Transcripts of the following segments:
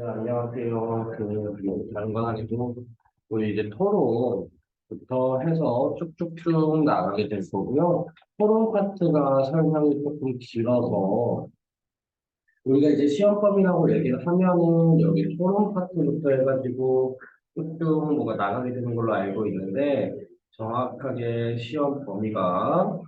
네, 안녕하세요. 다른 건 아니고, 우리 이제 토론부터 해서 쭉쭉쭉 나가게 될 거고요. 토론 파트가 설명이 조금 길어서, 우리가 이제 시험범위라고 얘기를 하면은, 여기 토론 파트부터 해가지고, 쭉쭉 뭐가 나가게 되는 걸로 알고 있는데, 정확하게 시험 범위가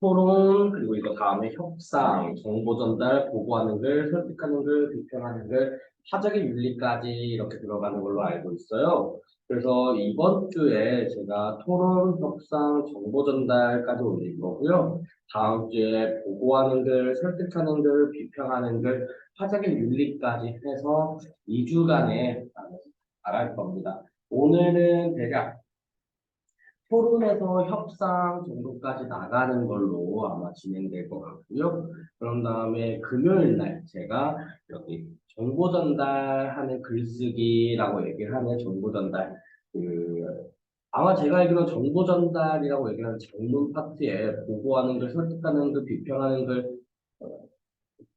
토론, 그리고 이거 다음에 협상, 정보 전달, 보고하는 글, 설득하는 글, 비평하는 글, 사적인 윤리까지 이렇게 들어가는 걸로 알고 있어요. 그래서 이번 주에 제가 토론, 협상, 정보 전달까지 올릴 거고요. 다음 주에 보고하는 글, 설득하는 글, 비평하는 글, 사적인 윤리까지 해서 2주간에 나갈 겁니다. 오늘은 대략 토론에서 협상 정도까지 나가는 걸로 아마 진행될 것 같고요. 그런 다음에 금요일 날 제가 여기 정보 전달하는 글쓰기라고 얘기를 하는 정보 전달 아마 제가 알기로 정보 전달이라고 얘기하는 장문 파트에 보고하는 글, 설득하는 글, 비평하는 글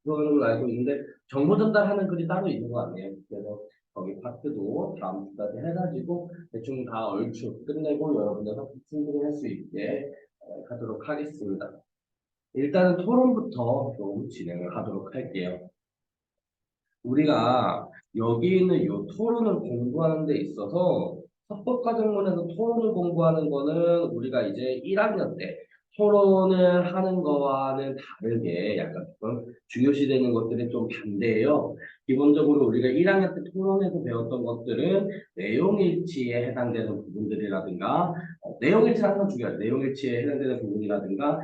그런 걸로 알고 있는데 정보 전달하는 글이 따로 있는 것 같네요. 그래서 거기 파트도 다음 주까지 해가지고 대충 다 얼추 끝내고 여러분들 학습 충분히 할 수 있게 하도록 하겠습니다. 일단은 토론부터 좀 진행을 하도록 할게요. 우리가 여기 있는 이 토론을 공부하는 데 있어서 합법과정문에서 토론을 공부하는 거는 우리가 이제 1학년 때 토론을 하는 거와는 다르게 약간 조금 중요시되는 것들이 좀 반대예요. 기본적으로 우리가 1학년 때 토론에서 배웠던 것들은 내용일치에 해당되는 부분들이라든가 내용일치 항상 중요해요. 내용일치에 해당되는 부분이라든가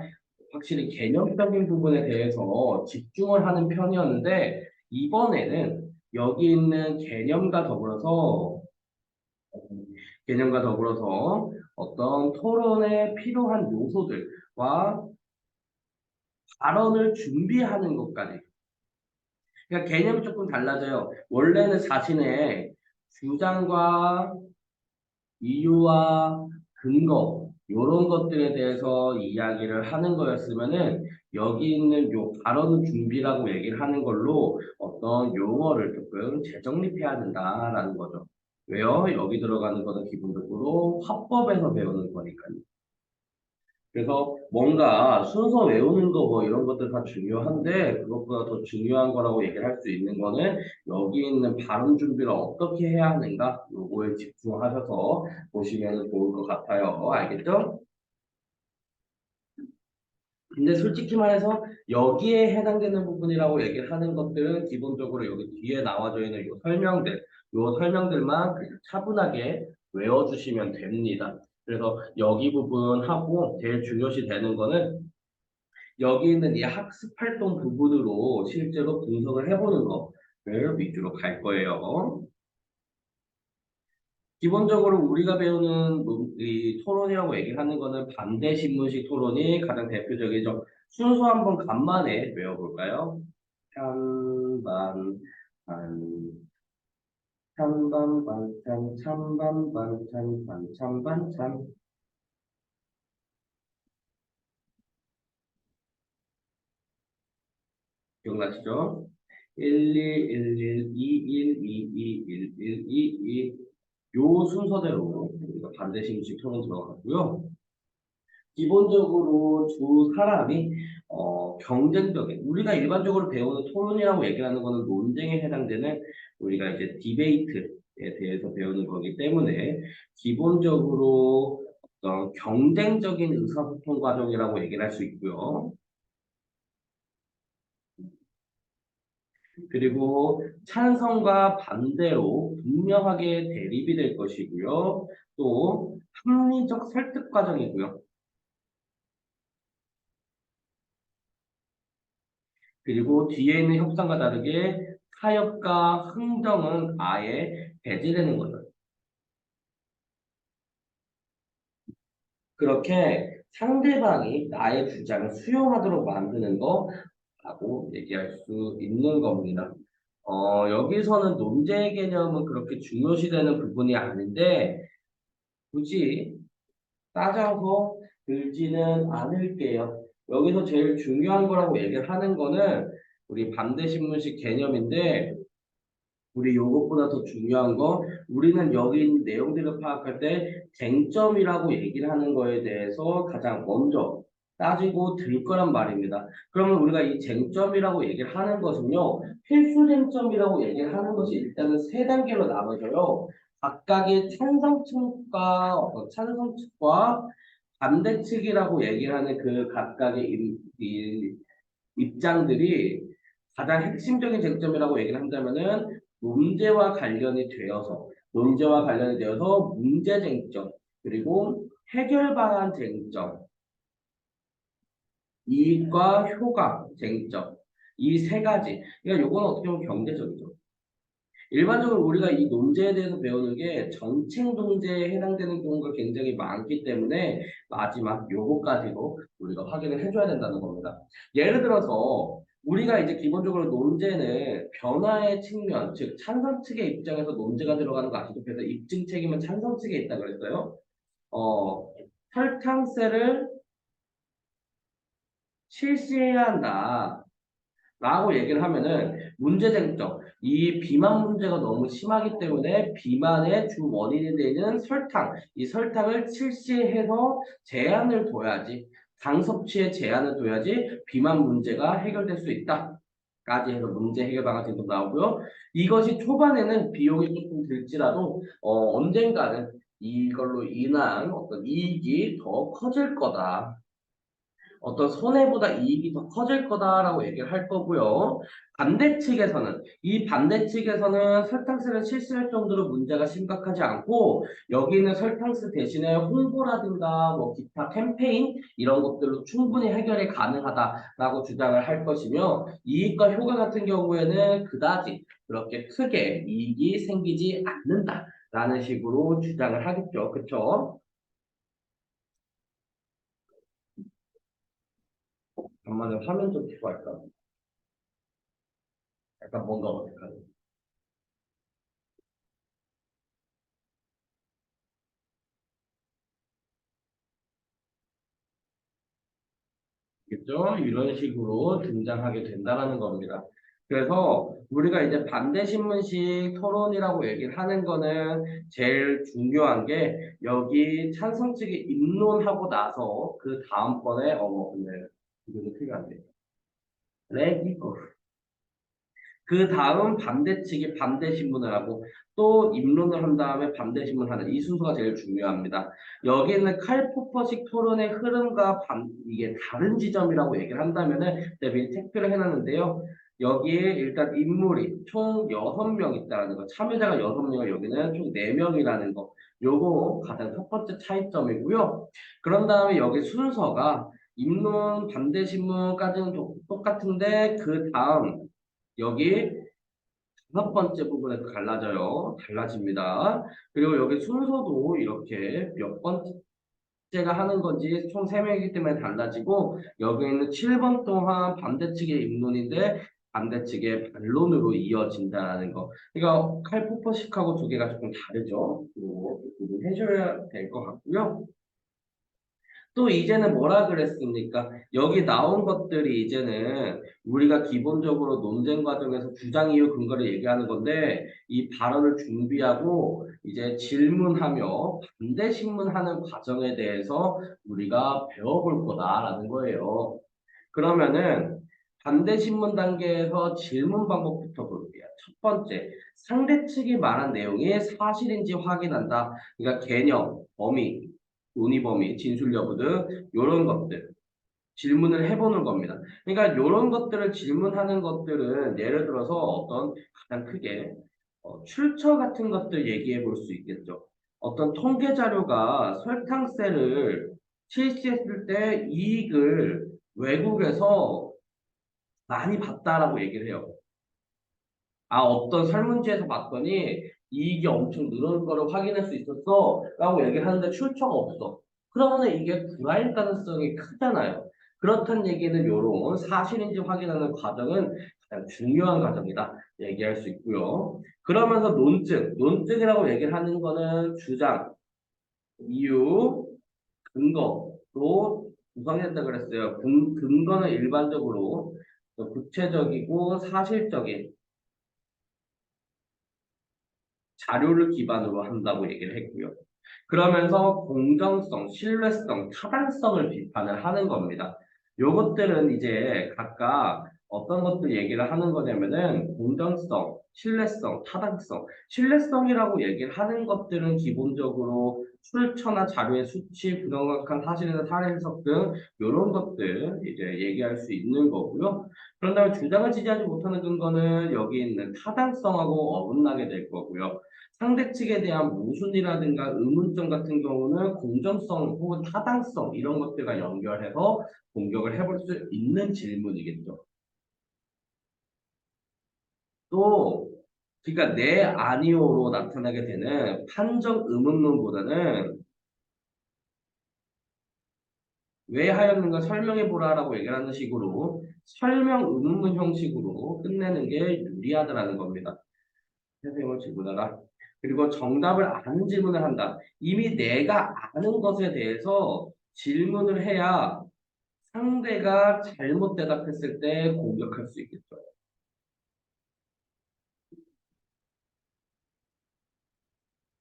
확실히 개념적인 부분에 대해서 집중을 하는 편이었는데 이번에는 여기 있는 개념과 더불어서 어떤 토론에 필요한 요소들과 발언을 준비하는 것까지. 그러니까 개념이 조금 달라져요. 원래는 자신의 주장과 이유와 근거 이런 것들에 대해서 이야기를 하는 거였으면은 여기 있는 요 발언 준비라고 얘기를 하는 걸로 어떤 용어를 조금 재정립해야 된다라는 거죠. 왜요? 여기 들어가는 거는 기본적으로 화법에서 배우는 거니까요. 그래서 뭔가 순서 외우는 거 뭐 이런 것들 다 중요한데 그것보다 더 중요한 거라고 얘기를 할 수 있는 거는 여기 있는 발음 준비를 어떻게 해야 하는가 요거에 집중하셔서 보시면 좋을 것 같아요. 알겠죠? 근데 솔직히 말해서 여기에 해당되는 부분이라고 얘기를 하는 것들은 기본적으로 여기 뒤에 나와져 있는 요 설명들만 그냥 차분하게 외워주시면 됩니다. 그래서 여기 부분하고 제일 중요시 되는 거는 여기 있는 이 학습 활동 부분으로 실제로 분석을 해보는 거를 위주로 갈 거예요. 기본적으로 우리가 배우는 이 토론이라고 얘기하는 거는 반대 신문식 토론이 가장 대표적이죠. 순서 한번 간만에 외워볼까요? 찬반, 반, 찬반, 반찬, 찬반, 반찬, 반찬, 반찬. 기억나시죠? 11, 11, 21, 22, 11, 22. 요 순서대로 우리가 반대 신문식 토론 들어가고요. 기본적으로 두 사람이 경쟁적인 우리가 일반적으로 배우는 토론이라고 얘기하는 거는 논쟁에 해당되는 우리가 이제 디베이트에 대해서 배우는 거기 때문에 기본적으로 어떤 경쟁적인 의사소통 과정이라고 얘기를 할 수 있고요. 그리고 찬성과 반대로 분명하게 대립이 될 것이고요. 또 합리적 설득 과정이고요. 그리고 뒤에 있는 협상과 다르게 타협과 흥정은 아예 배제되는 거죠. 그렇게 상대방이 나의 주장을 수용하도록 만드는 거라고 얘기할 수 있는 겁니다. 여기서는 논제 개념은 그렇게 중요시되는 부분이 아닌데 굳이 따져서 들지는 않을게요. 여기서 제일 중요한 거라고 얘기를 하는 거는 우리 반대신문식 개념인데 우리 요것보다 더 중요한 거 우리는 여기 있는 내용들을 파악할 때 쟁점이라고 얘기를 하는 거에 대해서 가장 먼저 따지고 들 거란 말입니다. 그러면 우리가 이 쟁점이라고 얘기를 하는 것은요. 필수 쟁점이라고 얘기를 하는 것이 일단은 세 단계로 나눠져요. 각각의 찬성측과 반대측이라고 얘기를 하는 그 각각의 입장들이 가장 핵심적인 쟁점이라고 얘기를 한다면은 논제와 관련이 되어서 문제 쟁점 그리고 해결 방안 쟁점 이익과 효과 쟁점 이 세 가지 그러니까 요거는 어떻게 보면 경제적이죠. 일반적으로 우리가 이 논제에 대해서 배우는 게 정책 논제에 해당되는 경우가 굉장히 많기 때문에 마지막 요거까지도 우리가 확인을 해줘야 된다는 겁니다. 예를 들어서 우리가 이제 기본적으로 논제는 변화의 측면, 즉 찬성 측의 입장에서 논제가 들어가는 거 아시죠? 그래서 입증 책임은 찬성 측에 있다 그랬어요. 어, 설탕세를 실시해야 한다. 라고 얘기를 하면은 문제 쟁점, 이 비만 문제가 너무 심하기 때문에 비만의 주 원인이 되는 설탕, 이 설탕을 실시해서 제한을 둬야지, 당 섭취에 제한을 둬야지 비만 문제가 해결될 수 있다. 까지 해서 문제 해결 방안이 좀 나오고요. 이것이 초반에는 비용이 조금 들지라도 언젠가는 이걸로 인한 어떤 이익이 더 커질 거다. 어떤 손해보다 이익이 더 커질 거다라고 얘기를 할 거고요. 이 반대측에서는 설탕세를 실시할 정도로 문제가 심각하지 않고 여기는 설탕세 대신에 홍보라든가 뭐 기타 캠페인 이런 것들로 충분히 해결이 가능하다라고 주장을 할 것이며 이익과 효과 같은 경우에는 그다지 그렇게 크게 이익이 생기지 않는다라는 식으로 주장을 하겠죠. 그쵸? 잠깐만요. 화면 좀 켜고 할까? 약간 뭔가 어색하네. 겠죠? 이런 식으로 등장하게 된다는 겁니다. 그래서 우리가 이제 반대신문식 토론이라고 얘기를 하는 거는 제일 중요한 게 여기 찬성 측이 입론하고 나서 그 다음번에 근데 이거는 크게 안 돼. 레기고 그 다음 반대 측이 반대 신문을 하고 또 입론을 한 다음에 반대 신문하는 이 순서가 제일 중요합니다. 여기는 칼포퍼식 토론의 흐름과 이게 다른 지점이라고 얘기를 한다면은 내가 미리 체크를 해놨는데요. 여기에 일단 인물이 총 6명 있다는 거, 참여자가 6명을 여기는 총 4명이라는 거, 요거 가장 첫 번째 차이점이고요. 그런 다음에 여기 순서가 입론 반대 신문까지는 똑같은데 그 다음 여기 다섯 번째 부분에서 달라집니다. 그리고 여기 순서도 이렇게 몇 번째가 하는 건지 총 3명이기 때문에 달라지고 여기는 7번 동안 반대측의 입론인데 반대측의 반론으로 이어진다는 거. 그러니까 칼포퍼식하고 두 개가 조금 다르죠. 그리고 해줘야 될 것 같고요. 또 이제는 뭐라 그랬습니까? 여기 나온 것들이 이제는 우리가 기본적으로 논쟁 과정에서 주장 이유 근거를 얘기하는 건데 이 발언을 준비하고 이제 질문하며 반대 신문하는 과정에 대해서 우리가 배워볼 거다라는 거예요. 그러면은 반대 신문 단계에서 질문 방법부터 볼게요. 첫 번째, 상대 측이 말한 내용이 사실인지 확인한다. 그러니까 개념, 범위, 논의 범위, 진술 여부 등 이런 것들 질문을 해보는 겁니다. 그러니까 이런 것들을 질문하는 것들은 예를 들어서 어떤 가장 크게 출처 같은 것들 얘기해 볼 수 있겠죠. 어떤 통계 자료가 설탕세를 실시했을 때 이익을 외국에서 많이 봤다라고 얘기를 해요. 어떤 설문지에서 봤더니 이익이 엄청 늘어난 거를 확인할 수 있었어. 라고 얘기를 하는데 출처가 없어. 그러면 이게 불화일 가능성이 크잖아요. 그렇다는 얘기는 요런 사실인지 확인하는 과정은 가장 중요한 과정이다 얘기할 수 있고요. 그러면서 논증, 논증이라고 얘기를 하는 거는 주장, 이유, 근거로 구성이 된다 그랬어요. 근거는 일반적으로 구체적이고 사실적인 자료를 기반으로 한다고 얘기를 했고요. 그러면서 공정성, 신뢰성, 타당성을 비판을 하는 겁니다. 요것들은 이제 각각 어떤 것들 얘기를 하는 거냐면은 공정성, 신뢰성, 타당성. 신뢰성이라고 얘기를 하는 것들은 기본적으로 출처나 자료의 수치, 부정확한 사실이나 사례 해석 등 이런 것들 이제 얘기할 수 있는 거고요. 그런 다음에 주장을 지지하지 못하는 근거는 여기 있는 타당성하고 어긋나게 될 거고요. 상대 측에 대한 모순이라든가 의문점 같은 경우는 공정성 혹은 타당성 이런 것들과 연결해서 공격을 해볼 수 있는 질문이겠죠. 또 그러니까 네 아니오로 나타나게 되는 판정 의문문보다는 왜 하였는가 설명해 보라라고 얘기를 하는 식으로 설명 의문문 형식으로 끝내는 게 유리하다라는 겁니다. 선생님을 질문하라. 그리고 정답을 아는 질문을 한다. 이미 내가 아는 것에 대해서 질문을 해야 상대가 잘못 대답했을 때 공격할 수 있겠죠.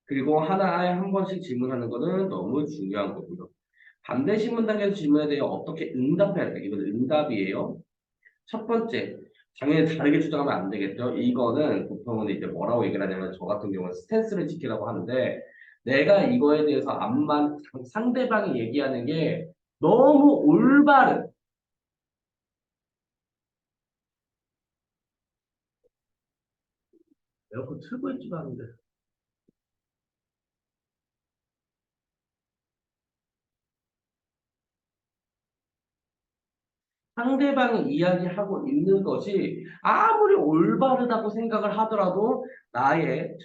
그리고 하나에 한 번씩 질문하는 거는 너무 중요한 거고요. 반대 신문 단계에서 질문에 대해 어떻게 응답해야 할까? 이건 응답이에요. 첫 번째, 당연히 다르게 주장하면 안 되겠죠. 이거는 보통은 이제 뭐라고 얘기를 하냐면 저 같은 경우는 스탠스를 지키라고 하는데 내가 이거에 대해서 암만 상대방이 얘기하는 게 너무 올바른 에어컨 틀고 있지도 않은데 상대방이 이야기하고 있는 것이 아무리 올바르다고 생각을 하더라도 나의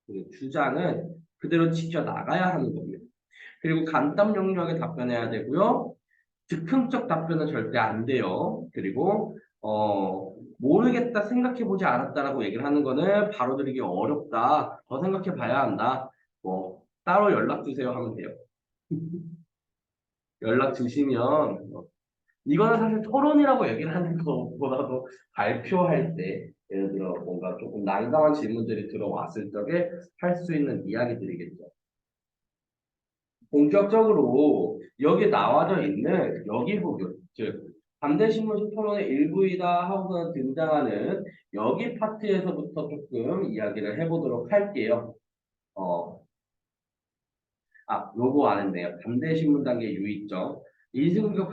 그 주장은 그대로 지켜나가야 하는 겁니다. 그리고 간단 명료하게 답변해야 되고요. 즉흥적 답변은 절대 안 돼요. 그리고 모르겠다, 생각해보지 않았다라고 얘기를 하는 거는 바로 들이기 어렵다. 더 생각해 봐야 한다. 뭐 따로 연락 주세요 하면 돼요. 연락 주시면 이거는 사실 토론이라고 얘기를 하는 것보다도 발표할 때 예를 들어 뭔가 조금 난감한 질문들이 들어왔을 적에 할 수 있는 이야기들이겠죠. 본격적으로 여기 나와져 있는 여기 부분, 즉 반대신문식 토론의 일부이다 하고서 등장하는 여기 파트에서부터 조금 이야기를 해보도록 할게요. 어, 요거 안 했네요. 반대신문 단계 유의점. 인수분석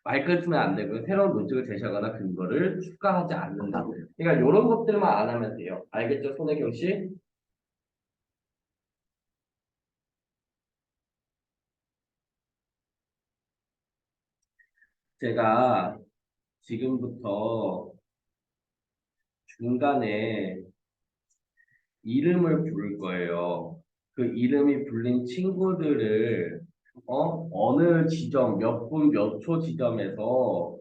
말 끊으면 안 되고 새로운 논증을 제시하거나 근거를 추가하지 않는다. 그러니까 이런 것들만 안 하면 돼요. 알겠죠, 손혜경 씨? 제가 지금부터 중간에 이름을 부를 거예요. 그 이름이 불린 친구들을 어느 지점, 몇 분, 몇 초 지점에서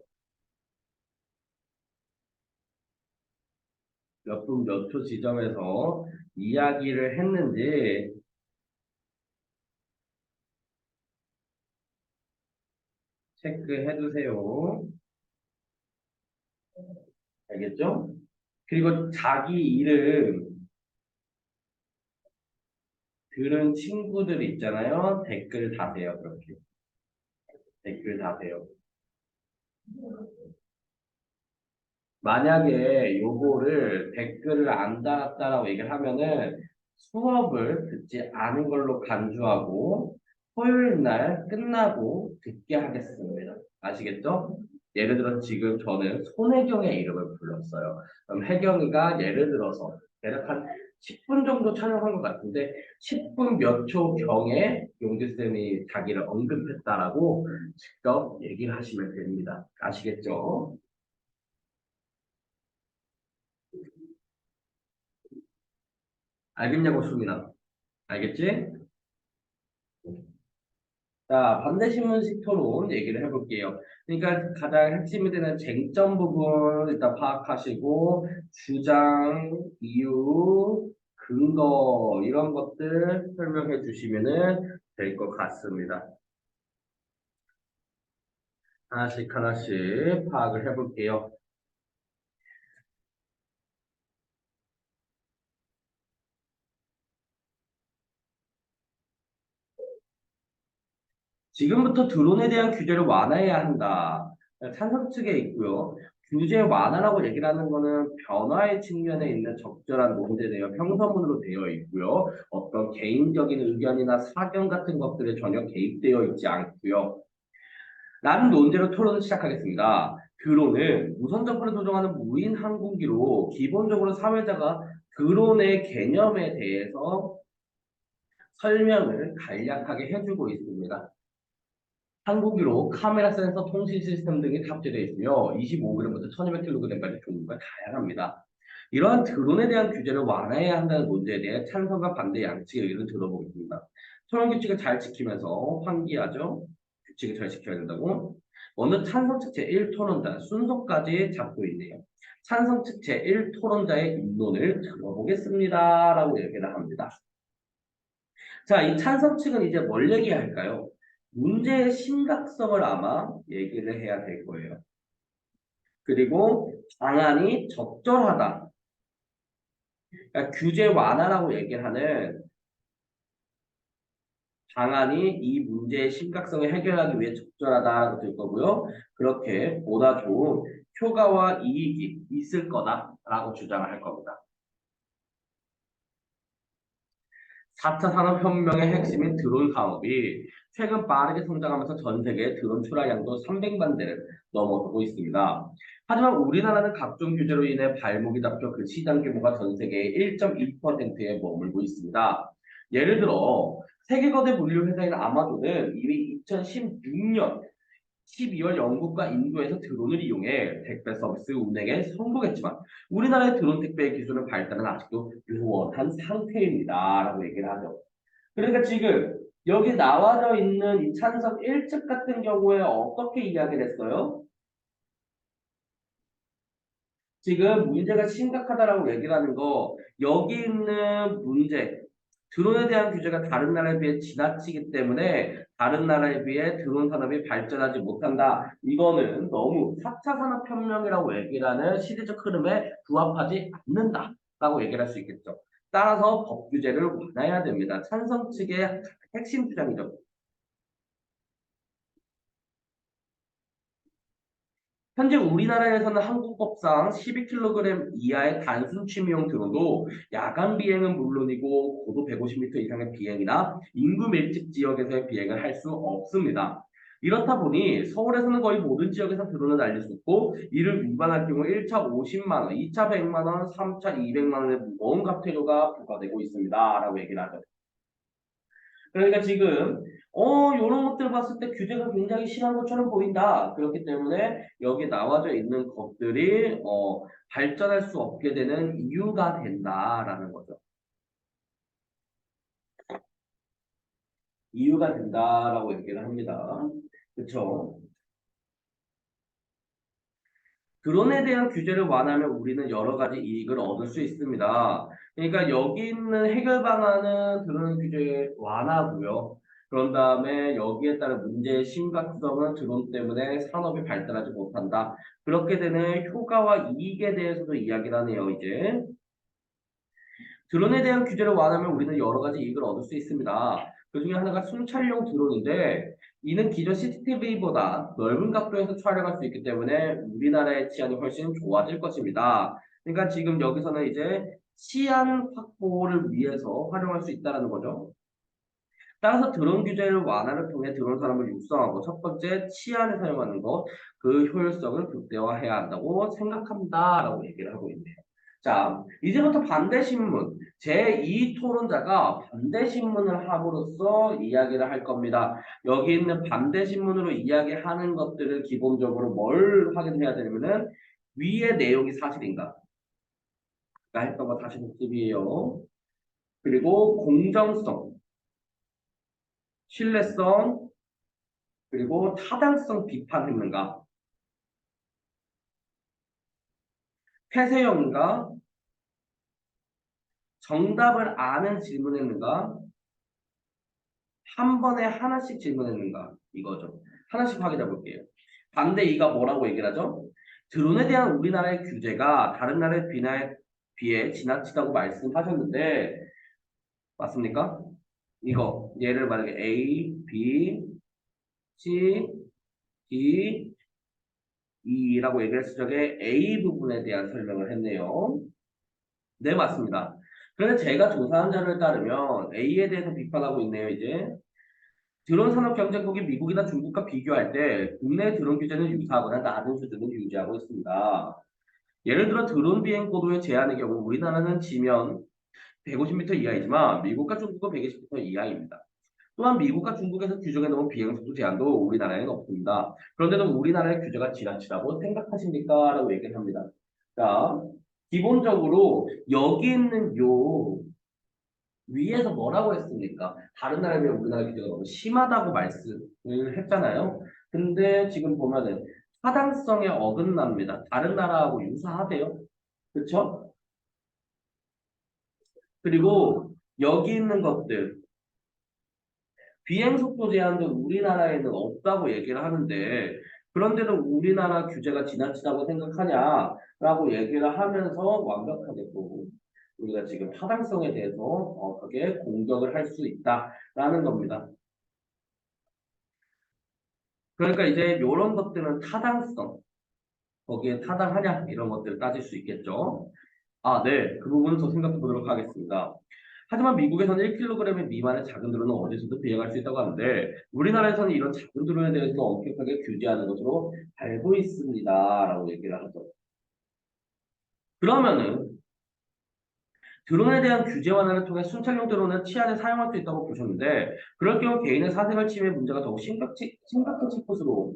몇 분, 몇 초 지점에서 이야기를 했는지 체크해 두세요. 알겠죠? 그리고 자기 이름 들은 친구들 있잖아요. 댓글 다세요. 그렇게 댓글 다세요. 만약에 요거를 댓글을 안 달았다라고 얘기를 하면은 수업을 듣지 않은 걸로 간주하고 토요일 날 끝나고 듣게 하겠습니다. 아시겠죠? 예를 들어 지금 저는 손혜경의 이름을 불렀어요. 그럼 혜경이가 예를 들어서 대략 한 10분 정도 촬영한 것 같은데 10분 몇 초 경에 용기쌤이 자기를 언급했다라고 직접 얘기를 하시면 됩니다. 아시겠죠? 알겠냐고 수민아. 알겠지? 자, 반대신문식 토론 얘기를 해볼게요. 그러니까 가장 핵심이 되는 쟁점 부분 일단 파악하시고 주장, 이유, 근거 이런 것들 설명해 주시면은 될 것 같습니다. 하나씩 하나씩 파악을 해볼게요. 지금부터 드론에 대한 규제를 완화해야 한다. 찬성 측에 있고요. 규제 완화라고 얘기를 하는 거는 변화의 측면에 있는 적절한 논제 내용 평서문으로 되어 있고요. 어떤 개인적인 의견이나 사견 같은 것들에 전혀 개입되어 있지 않고요. 라는 논제로 토론을 시작하겠습니다. 드론은 무선 정보를 조종하는 무인 항공기로 기본적으로 사회자가 드론의 개념에 대해서 설명을 간략하게 해주고 있습니다. 항공기로 카메라, 센서, 통신 시스템 등이 탑재되어 있으며 25g부터 1200kg까지 종류가 다양합니다. 이러한 드론에 대한 규제를 완화해야 한다는 논제에 대해 찬성과 반대 양측의 의견을 들어보겠습니다. 토론 규칙을 잘 지키면서 환기하죠. 규칙을 잘 지켜야 된다고. 먼저 찬성 측 제1토론자 순서까지 잡고 있네요. 찬성 측 제1토론자의 입론을 들어보겠습니다. 라고 얘기를 합니다. 자, 이 찬성 측은 이제 뭘 얘기할까요? 문제의 심각성을 아마 얘기를 해야 될 거예요. 그리고 방안이 적절하다. 그러니까 규제 완화라고 얘기를 하는 방안이 이 문제의 심각성을 해결하기 위해 적절하다고 될 거고요. 그렇게 보다 좋은 효과와 이익이 있을 거다라고 주장을 할 겁니다. 4차 산업혁명의 핵심인 드론 산업이 최근 빠르게 성장하면서 전 세계 드론 출하량도 300만 대를 넘어서고 있습니다. 하지만 우리나라는 각종 규제로 인해 발목이 잡혀 그 시장 규모가 전 세계의 1.2%에 머물고 있습니다. 예를 들어 세계 거대 물류 회사인 아마존은 이미 2016년 12월 영국과 인도에서 드론을 이용해 택배 서비스 운행에 성공했지만 우리나라의 드론 택배 기술의 발달은 아직도 유원한 상태입니다. 라고 얘기를 하죠. 그러니까 지금 여기 나와져 있는 이 찬성 1측 같은 경우에 어떻게 이야기를 했어요? 지금 문제가 심각하다라고 얘기를 하는 거 여기 있는 문제 드론에 대한 규제가 다른 나라에 비해 지나치기 때문에 다른 나라에 비해 드론 산업이 발전하지 못한다. 이거는 너무 4차 산업혁명이라고 얘기를 하는 시대적 흐름에 부합하지 않는다라고 얘기를 할 수 있겠죠. 따라서 법 규제를 완화해야 됩니다. 찬성 측의 핵심 주장이죠. 현재 우리나라에서는 항공법상 12kg 이하의 단순 취미용 드론도 야간 비행은 물론이고 고도 150m 이상의 비행이나 인구 밀집 지역에서의 비행을 할 수 없습니다. 이렇다 보니 서울에서는 거의 모든 지역에서 드론을 날릴 수 없고 이를 위반할 경우 1차 50만 원, 2차 100만 원, 3차 200만 원의 무거운 과태료가 부과되고 있습니다. 라고 얘기를 하죠. 그러니까 지금 요런 것들 봤을 때 규제가 굉장히 심한 것처럼 보인다. 그렇기 때문에 여기 나와져 있는 것들이 발전할 수 없게 되는 이유가 된다라는 거죠. 이유가 된다라고 얘기를 합니다. 그렇죠? 드론에 대한 규제를 완화하면 우리는 여러 가지 이익을 얻을 수 있습니다. 그러니까 여기 있는 해결 방안은 드론 규제 완화고요. 그런 다음에 여기에 따른 문제의 심각성은 드론 때문에 산업이 발달하지 못한다. 그렇게 되는 효과와 이익에 대해서도 이야기를 하네요, 이제. 드론에 대한 규제를 완화하면 우리는 여러 가지 이익을 얻을 수 있습니다. 그 중에 하나가 순찰용 드론인데 이는 기존 CCTV보다 넓은 각도에서 촬영할 수 있기 때문에 우리나라의 치안이 훨씬 좋아질 것입니다. 그러니까 지금 여기서는 이제 치안 확보를 위해서 활용할 수 있다는 거죠. 따라서 드론 규제를 완화를 통해 드론 산업을 육성하고 첫 번째 치안에 사용하는 것, 그 효율성을 극대화해야 한다고 생각합니다라고 얘기를 하고 있네요. 자, 이제부터 반대 신문, 제2 토론자가 반대 신문을 함으로써 이야기를 할 겁니다. 여기 있는 반대 신문으로 이야기하는 것들을 기본적으로 뭘 확인해야 되냐면은 위의 내용이 사실인가? 가 했던 거 다시 복습이에요. 그리고 공정성, 신뢰성, 그리고 타당성 비판했는가? 폐쇄형인가? 정답을 아는 질문했는가? 한 번에 하나씩 질문했는가? 이거죠. 하나씩 확인해 볼게요. 반대 이가 뭐라고 얘기를 하죠? 드론에 대한 우리나라의 규제가 다른 나라에 비해 지나치다고 말씀하셨는데 맞습니까? 이거 얘를 만약에 A, B, C, D, E라고 얘기했을 적에 A 부분에 대한 설명을 했네요. 네, 맞습니다. 그런데 제가 조사한 자료에 따르면 A에 대해서 비판하고 있네요, 이제. 드론 산업 경쟁국이 미국이나 중국과 비교할 때 국내 드론 규제는 유사하거나 낮은 수준을 유지하고 있습니다. 예를 들어 드론 비행 고도의 제한의 경우 우리나라는 지면 150m 이하이지만 미국과 중국은 120m 이하입니다. 또한 미국과 중국에서 규정해 놓은 비행속도 제한도 우리나라에는 없습니다. 그런데도 우리나라의 규제가 지나치다고 생각하십니까? 라고 얘기를 합니다. 자, 기본적으로 여기 있는 요 위에서 뭐라고 했습니까? 다른 나라에 비해 우리나라 규제가 너무 심하다고 말씀을 했잖아요. 근데 지금 보면은 타당성에 어긋납니다. 다른 나라하고 유사하대요. 그렇죠? 그리고 여기 있는 것들 비행속도 제한도 우리나라에는 없다고 얘기를 하는데 그런데도 우리나라 규제가 지나치다고 생각하냐라고 얘기를 하면서 완벽하게 또 우리가 지금 타당성에 대해서 그게 공격을 할 수 있다라는 겁니다. 그러니까 이제 이런 것들은 타당성, 거기에 타당하냐 이런 것들을 따질 수 있겠죠. 아, 네. 그 부분은 더 생각해 보도록 하겠습니다. 하지만 미국에서는 1kg 미만의 작은 드론은 어디서도 비행할 수 있다고 하는데 우리나라에서는 이런 작은 드론에 대해서 엄격하게 규제하는 것으로 알고 있습니다. 라고 얘기를 하죠. 그러면은 드론에 대한 규제 완화를 통해 순찰용 드론을 치안에 사용할 수 있다고 보셨는데 그럴 경우 개인의 사생활 침해 문제가 더욱 심각해질 것으로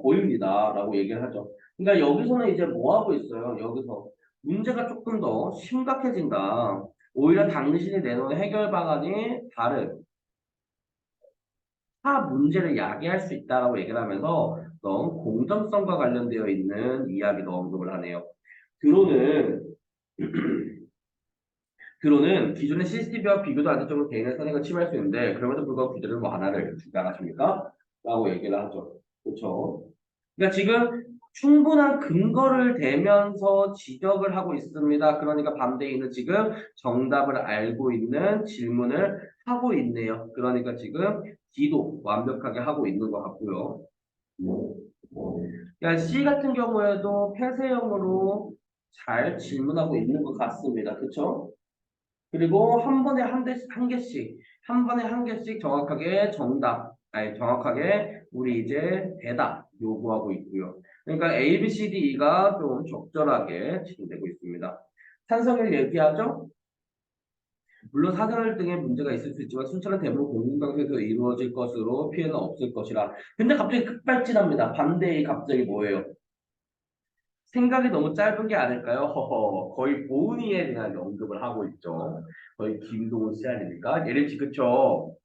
보입니다. 라고 얘기를 하죠. 그러니까 여기서는 이제 뭐 하고 있어요? 여기서 문제가 조금 더 심각해진다. 오히려 당신이 내놓은 해결 방안이 다른 타 문제를 야기할 수 있다라고 얘기를 하면서 너무 공정성과 관련되어 있는 이야기도 언급을 하네요. 드론은 드론은 기존의 CCTV와 비교도 안 될 정도로 개인의 선행을 침해할 수 있는데 그럼에도 불구하고 규제를 완화를 주장하십니까? 라고 얘기를 하죠. 그렇죠? 그러니까 지금 충분한 근거를 대면서 지적을 하고 있습니다. 그러니까 반대인은 지금 정답을 알고 있는 질문을 하고 있네요. 그러니까 지금 D도 완벽하게 하고 있는 것 같고요. 그러니까 C 같은 경우에도 폐쇄형으로 잘 질문하고 있는 것 같습니다. 그렇죠? 그리고 한 번에 한 개씩, 한 번에 한 개씩 정확하게 정답, 아니, 정확하게 우리 이제 대답 요구하고 있고요. 그러니까 A, B, C, D, E가 좀 적절하게 진행되고 있습니다. 찬성을 얘기하죠? 물론 사생활 등의 문제가 있을 수 있지만 순찰은 대부분 공공장소에서 이루어질 것으로 피해는 없을 것이라. 근데 갑자기 급발진합니다. 반대의 갑자기 뭐예요? 생각이 너무 짧은 게 아닐까요? 허허, 거의 보은이에 대한 언급을 하고 있죠. 거의 김동훈 씨 아닙니까? 예를 지 그쵸?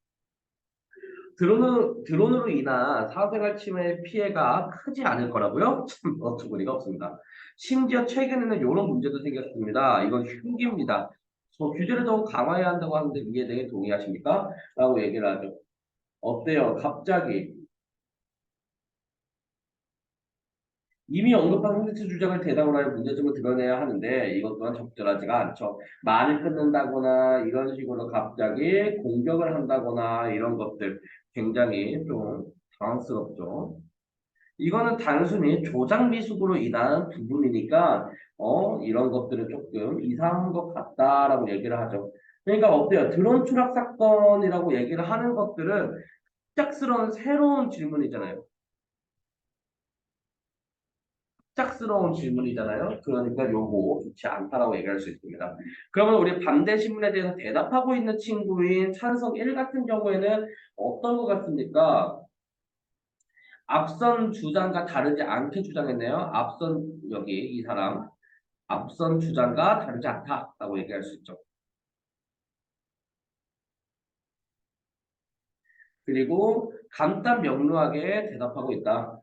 드론으로 인한 사생활 침해 피해가 크지 않을 거라고요? 참 어처구니가 없습니다. 심지어 최근에는 이런 문제도 생겼습니다. 이건 흉기입니다. 규제를 더욱 강화해야 한다고 하는데 이에 대해 동의하십니까? 라고 얘기를 하죠. 어때요? 갑자기 이미 언급한 콘텐츠 주장을 대상으로 하여 문제점을 드러내야 하는데 이것 또한 적절하지가 않죠. 말을 끊는다거나 이런 식으로 갑자기 공격을 한다거나 이런 것들 굉장히 좀 당황스럽죠. 이거는 단순히 조작 미숙으로 인한 부분이니까 이런 것들은 조금 이상한 것 같다라고 얘기를 하죠. 그러니까 어때요? 드론 추락 사건이라고 얘기를 하는 것들은 갑작스러운 새로운 질문이잖아요. 갑작스러운 질문이잖아요. 그러니까 요거 좋지 않다라고 얘기할 수 있습니다. 그러면 우리 반대 신문에 대해서 대답하고 있는 친구인 찬석 1 같은 경우에는 어떤 것 같습니까? 앞선 주장과 다르지 않게 주장했네요. 앞선 여기 이 사람 앞선 주장과 다르지 않다라고 얘기할 수 있죠. 그리고 간단 명료하게 대답하고 있다.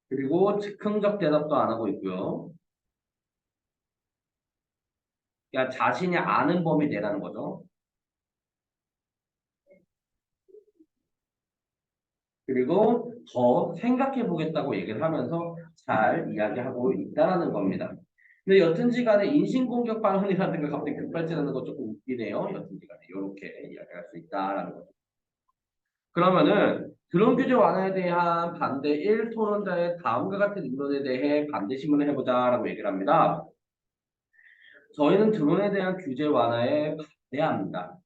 그리고 즉흥적 대답도 안 하고 있고요. 그러니까 자신이 아는 범위 내라는 거죠. 그리고 더 생각해 보겠다고 얘기를 하면서 잘 이야기하고 있다는 겁니다. 근데 여튼지 간에 인신공격 발언이라든가 갑자기 급발진하는 거 조금 웃기네요. 여튼지 간에 이렇게 이야기할 수 있다라는 거죠. 그러면은 드론 규제 완화에 대한 반대 1 토론자의 다음과 같은 의견에 대해 반대 신문을 해보자라고 얘기를 합니다. 저희는 드론에 대한 규제 완화에 반대합니다.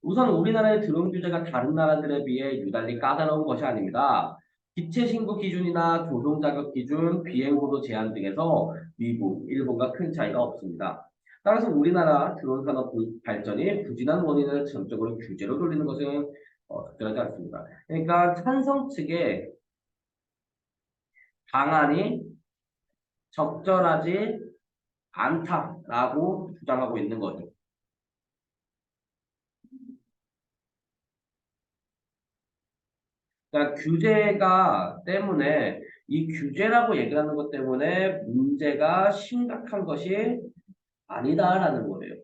우선 우리나라의 드론 규제가 다른 나라들에 비해 유달리 까다로운 것이 아닙니다. 기체 신고 기준이나 조종 자격 기준, 비행 고도 제한 등에서 미국, 일본과 큰 차이가 없습니다. 따라서 우리나라 드론 산업 발전이 부진한 원인을 전적으로 규제로 돌리는 것은 적절하지 않습니다. 그러니까 찬성 측의 방안이 적절하지 않다라고 주장하고 있는 거죠. 그러니까 규제가 때문에 이 규제라고 얘기하는 것 때문에 문제가 심각한 것이 아니다라는 거예요.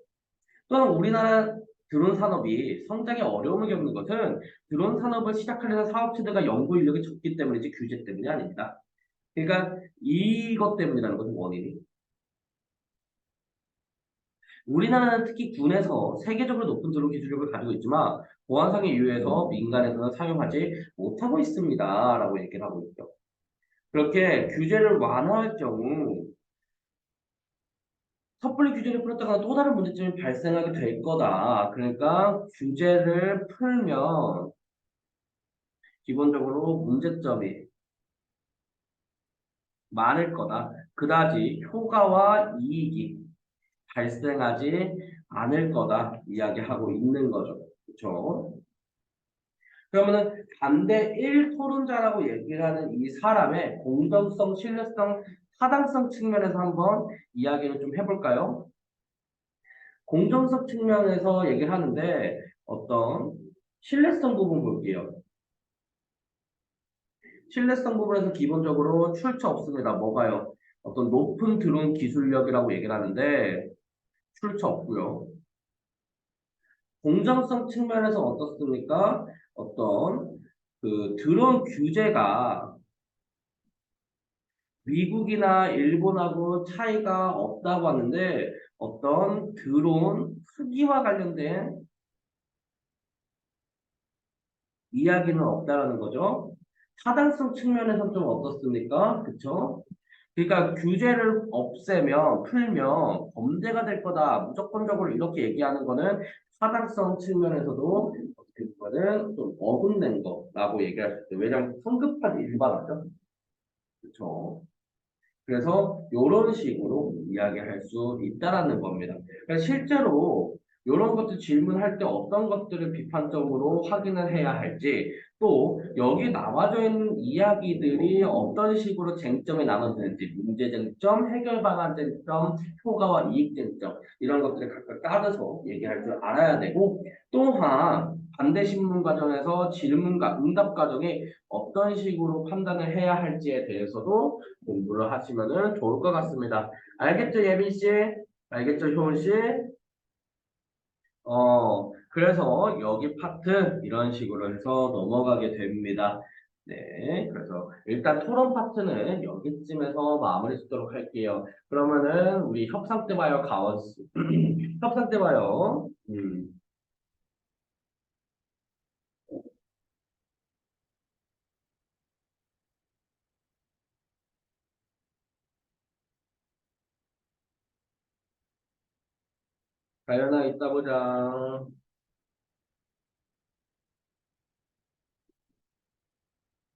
또한 우리나라 드론 산업이 성장에 어려움을 겪는 것은 드론 산업을 시작하려는 사업체들과 연구 인력이 적기 때문이지 규제 때문이 아닙니다. 그러니까 이것 때문이라는 것은 원인이. 우리나라는 특히 군에서 세계적으로 높은 드론 기술력을 가지고 있지만 보안상의 이유에서 민간에서는 사용하지 못하고 있습니다라고 얘기를 하고 있죠. 그렇게 규제를 완화할 경우 섣불리 규제를 풀었다가 또 다른 문제점이 발생하게 될 거다. 그러니까 규제를 풀면 기본적으로 문제점이 많을 거다. 그다지 효과와 이익이 발생하지 않을 거다. 이야기하고 있는 거죠. 그렇죠? 그러면은 반대 1 토론자라고 얘기를 하는 이 사람의 공정성, 신뢰성, 타당성 측면에서 한번 이야기를 좀 해볼까요? 공정성 측면에서 얘기를 하는데 어떤 신뢰성 부분 볼게요. 신뢰성 부분에서 기본적으로 출처 없습니다. 뭐가요? 어떤 높은 드론 기술력이라고 얘기를 하는데 출처 없고요. 공정성 측면에서 어떻습니까? 어떤 그 드론 규제가 미국이나 일본하고 차이가 없다고 하는데 어떤 드론 크기와 관련된 이야기는 없다라는 거죠. 타당성 측면에서 좀 어떻습니까? 그쵸? 그러니까 규제를 없애면 풀면 범죄가 될 거다. 무조건적으로 이렇게 얘기하는 거는 타당성 측면에서도 어떻게 보면은 좀 어긋낸 거라고 얘기할 수 있어요. 왜냐하면 성급한 일반화죠. 그렇죠. 그래서 이런 식으로 이야기할 수 있다라는 겁니다. 그러니까 실제로 이런 것들 질문할 때 어떤 것들을 비판적으로 확인을 해야 할지 또 여기 나와져 있는 이야기들이 어떤 식으로 쟁점에 나눠지는지 문제 쟁점, 해결 방안 쟁점, 효과와 이익 쟁점 이런 것들을 각각 따져서 얘기할 줄 알아야 되고 또한 반대 신문 과정에서 질문과 응답 과정에 어떤 식으로 판단을 해야 할지에 대해서도 공부를 하시면은 좋을 것 같습니다. 알겠죠, 예빈 씨? 알겠죠, 효은 씨? 그래서 여기 파트 이런 식으로 해서 넘어가게 됩니다. 네, 그래서 일단 토론 파트는 여기쯤에서 마무리 짓도록 할게요. 그러면은 우리 협상 때 봐요, 가원스. 협상 때 봐요. 가연아 이따 보자.